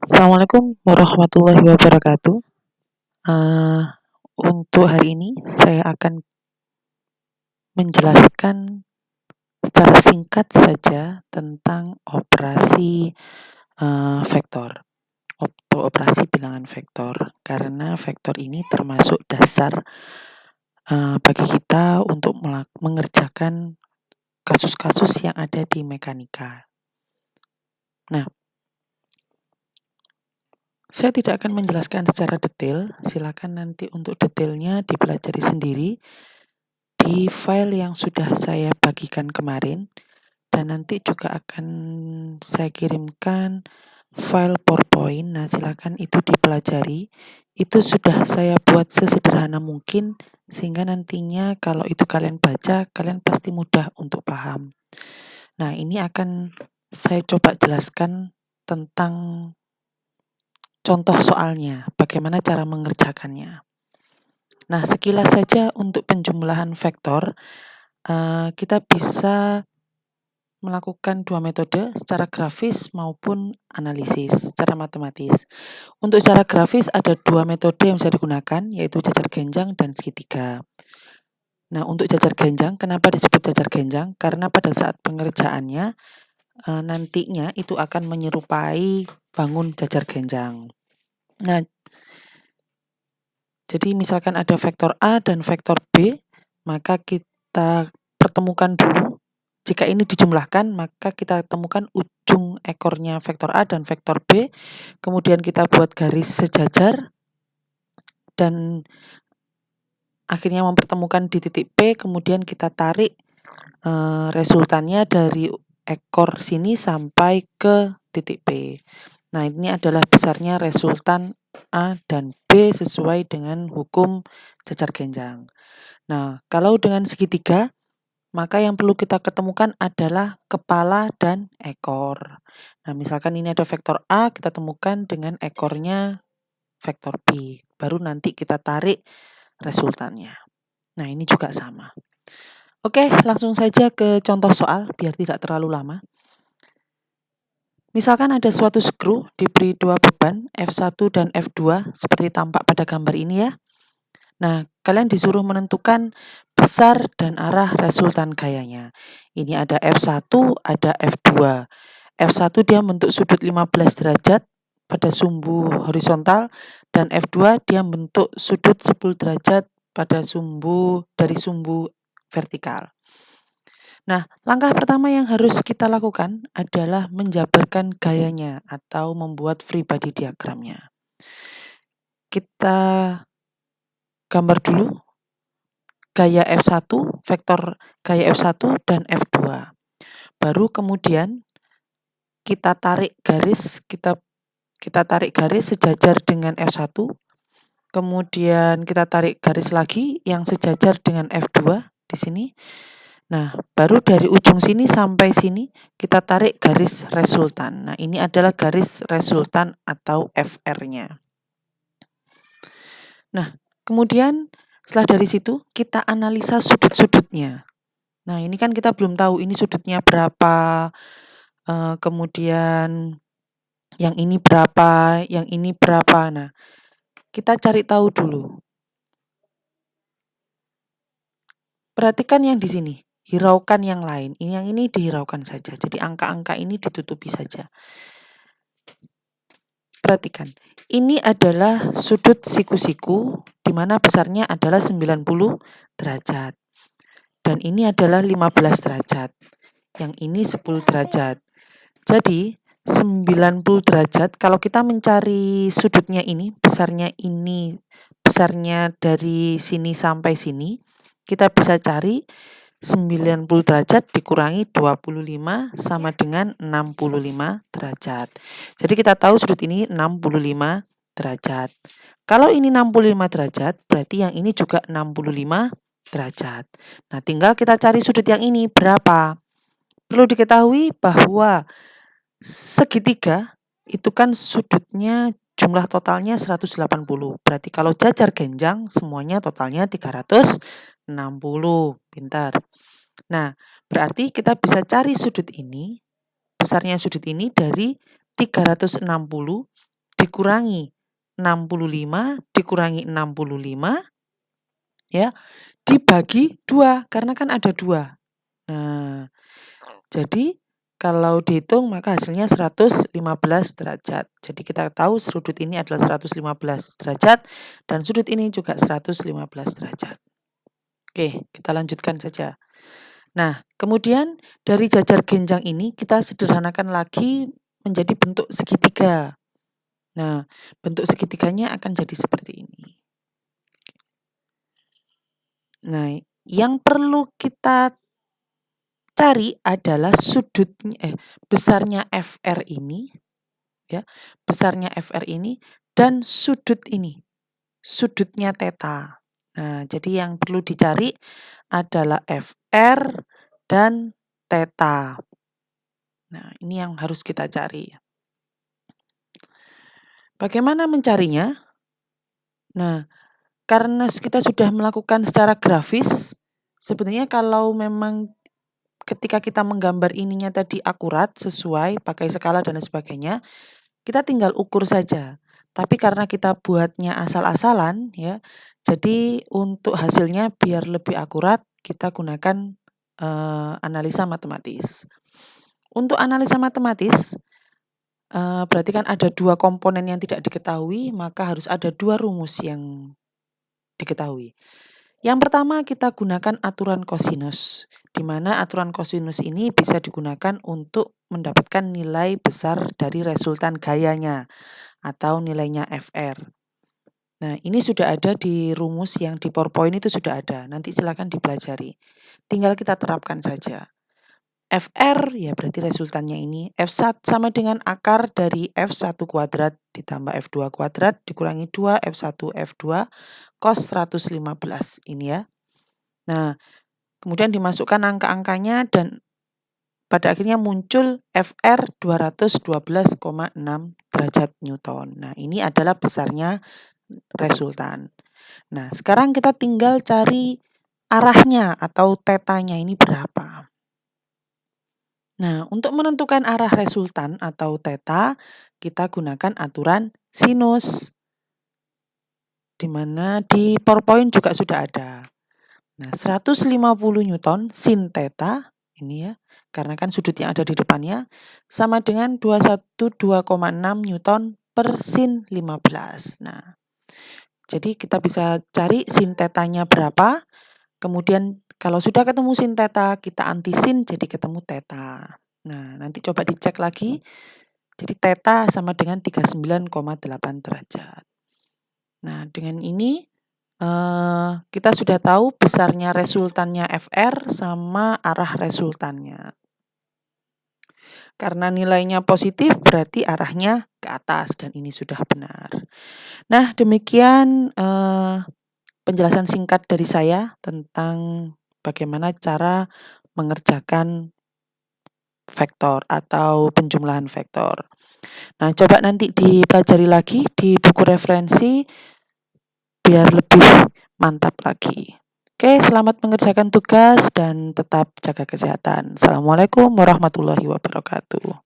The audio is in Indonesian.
Assalamualaikum warahmatullahi wabarakatuh. Eee, untuk hari ini saya akan menjelaskan secara singkat saja tentang operasi, vektor, operasi bilangan vektor. Karena vektor ini termasuk dasar, bagi kita untuk mengerjakan kasus-kasus yang ada di mekanika. Nah, saya tidak akan menjelaskan secara detail, silakan nanti untuk detailnya dipelajari sendiri di file yang sudah saya bagikan kemarin, dan nanti juga akan saya kirimkan file PowerPoint. Nah, silakan itu dipelajari. Itu sudah saya buat sesederhana mungkin sehingga nantinya kalau itu kalian baca, kalian pasti mudah untuk paham. Nah, ini akan saya coba jelaskan tentang contoh soalnya, bagaimana cara mengerjakannya. Nah, sekilas saja untuk penjumlahan vektor, kita bisa melakukan dua metode, secara grafis maupun analisis, secara matematis. Untuk secara grafis ada dua metode yang bisa digunakan, yaitu jajar genjang dan segitiga. Nah, untuk jajar genjang, kenapa disebut jajar genjang? Karena pada saat pengerjaannya, nantinya itu akan menyerupai bangun jajar genjang. Nah, jadi misalkan ada vektor A dan vektor B, maka kita pertemukan dulu. Jika ini dijumlahkan, maka kita temukan ujung ekornya vektor A dan vektor B, kemudian kita buat garis sejajar, dan akhirnya mempertemukan di titik P, kemudian kita tarik resultannya dari ekor sini sampai ke titik P. Nah, ini adalah besarnya resultan A dan B sesuai dengan hukum jajar genjang. Nah, kalau dengan segitiga, maka yang perlu kita ketemukan adalah kepala dan ekor. Nah, misalkan ini ada vektor A, kita temukan dengan ekornya vektor B. Baru nanti kita tarik resultannya. Nah, ini juga sama. Oke, langsung saja ke contoh soal biar tidak terlalu lama. Misalkan ada suatu skru diberi dua beban F1 dan F2 seperti tampak pada gambar ini ya. Nah, kalian disuruh menentukan besar dan arah resultan gayanya. Ini ada F1, ada F2. F1 dia bentuk sudut 15 derajat pada sumbu horizontal, dan F2 dia bentuk sudut 10 derajat pada sumbu vertikal. Nah, langkah pertama yang harus kita lakukan adalah menjabarkan gayanya atau membuat free body diagramnya. Kita gambar dulu gaya F1, vektor gaya F1 dan F2. Baru kemudian kita tarik garis sejajar dengan F1. Kemudian kita tarik garis lagi yang sejajar dengan F2 di sini. Nah, baru dari ujung sini sampai sini kita tarik garis resultan. Nah, ini adalah garis resultan atau FR-nya. Nah, kemudian setelah dari situ kita analisa sudut-sudutnya. Nah, ini kan kita belum tahu ini sudutnya berapa, kemudian yang ini berapa, yang ini berapa. Nah, kita cari tahu dulu. Perhatikan yang di sini, hiraukan yang lain. Yang ini dihiraukan saja. Jadi angka-angka ini ditutupi saja. Perhatikan, ini adalah sudut siku-siku di mana besarnya adalah 90 derajat. Dan ini adalah 15 derajat. Yang ini 10 derajat. Jadi 90 derajat, kalau kita mencari sudutnya ini, besarnya dari sini sampai sini, kita bisa cari 90 derajat dikurangi 25 sama dengan 65 derajat. Jadi kita tahu sudut ini 65 derajat. Kalau ini 65 derajat, berarti yang ini juga 65 derajat. Nah, tinggal kita cari sudut yang ini berapa. Perlu diketahui bahwa segitiga itu kan sudutnya jumlah totalnya 180. Berarti kalau jajar genjang semuanya totalnya 360. Pintar. Nah, berarti kita bisa cari sudut ini, besarnya sudut ini dari 360 dikurangi 65 dikurangi 65 ya, dibagi 2 karena kan ada 2. Nah, jadi kalau dihitung maka hasilnya 115 derajat. Jadi kita tahu sudut ini adalah 115 derajat dan sudut ini juga 115 derajat. Oke, kita lanjutkan saja. Nah, kemudian dari jajar genjang ini kita sederhanakan lagi menjadi bentuk segitiga. Nah, bentuk segitiganya akan jadi seperti ini. Nah, yang perlu kita cari adalah besarnya FR ini, ya, besarnya FR ini dan sudut ini, sudutnya theta. Nah, jadi yang perlu dicari adalah FR dan theta. Nah, ini yang harus kita cari. Bagaimana mencarinya? Nah, karena kita sudah melakukan secara grafis, sebenarnya kalau memang ketika kita menggambar ininya tadi akurat, sesuai, pakai skala dan sebagainya, kita tinggal ukur saja. Tapi karena kita buatnya asal-asalan ya, jadi untuk hasilnya biar lebih akurat, kita gunakan analisa matematis. Untuk analisa matematis, berarti kan ada 2 komponen yang tidak diketahui, maka harus ada 2 rumus yang diketahui. Yang pertama kita gunakan aturan kosinus, di mana aturan kosinus ini bisa digunakan untuk mendapatkan nilai besar dari resultan gayanya atau nilainya FR. Nah, ini sudah ada di rumus yang di PowerPoint itu sudah ada, nanti silakan dipelajari. Tinggal kita terapkan saja. FR ya berarti resultannya ini F1 sama dengan akar dari F1 kuadrat ditambah F2 kuadrat dikurangi 2 F1 F2 cos 115 ini ya. Nah, kemudian dimasukkan angka-angkanya dan pada akhirnya muncul FR 212,6 derajat Newton. Nah, ini adalah besarnya resultan. Nah, sekarang kita tinggal cari arahnya atau tetanya ini berapa. Nah, untuk menentukan arah resultan atau theta, kita gunakan aturan sinus. Di mana di PowerPoint juga sudah ada. Nah, 150 Newton sin theta, ini ya, karena kan sudut yang ada di depannya, sama dengan 212,6 Newton per sin 15. Nah, jadi kita bisa cari sin tetanya berapa, kemudian kalau sudah ketemu sin theta, kita antisin jadi ketemu theta. Nah, nanti coba dicek lagi. Jadi theta sama dengan 39,8 derajat. Nah, dengan ini kita sudah tahu besarnya resultannya FR sama arah resultannya. Karena nilainya positif berarti arahnya ke atas dan ini sudah benar. Nah, demikian penjelasan singkat dari saya tentang bagaimana cara mengerjakan vektor atau penjumlahan vektor. Nah, coba nanti dipelajari lagi di buku referensi biar lebih mantap lagi. Oke, selamat mengerjakan tugas dan tetap jaga kesehatan. Assalamualaikum warahmatullahi wabarakatuh.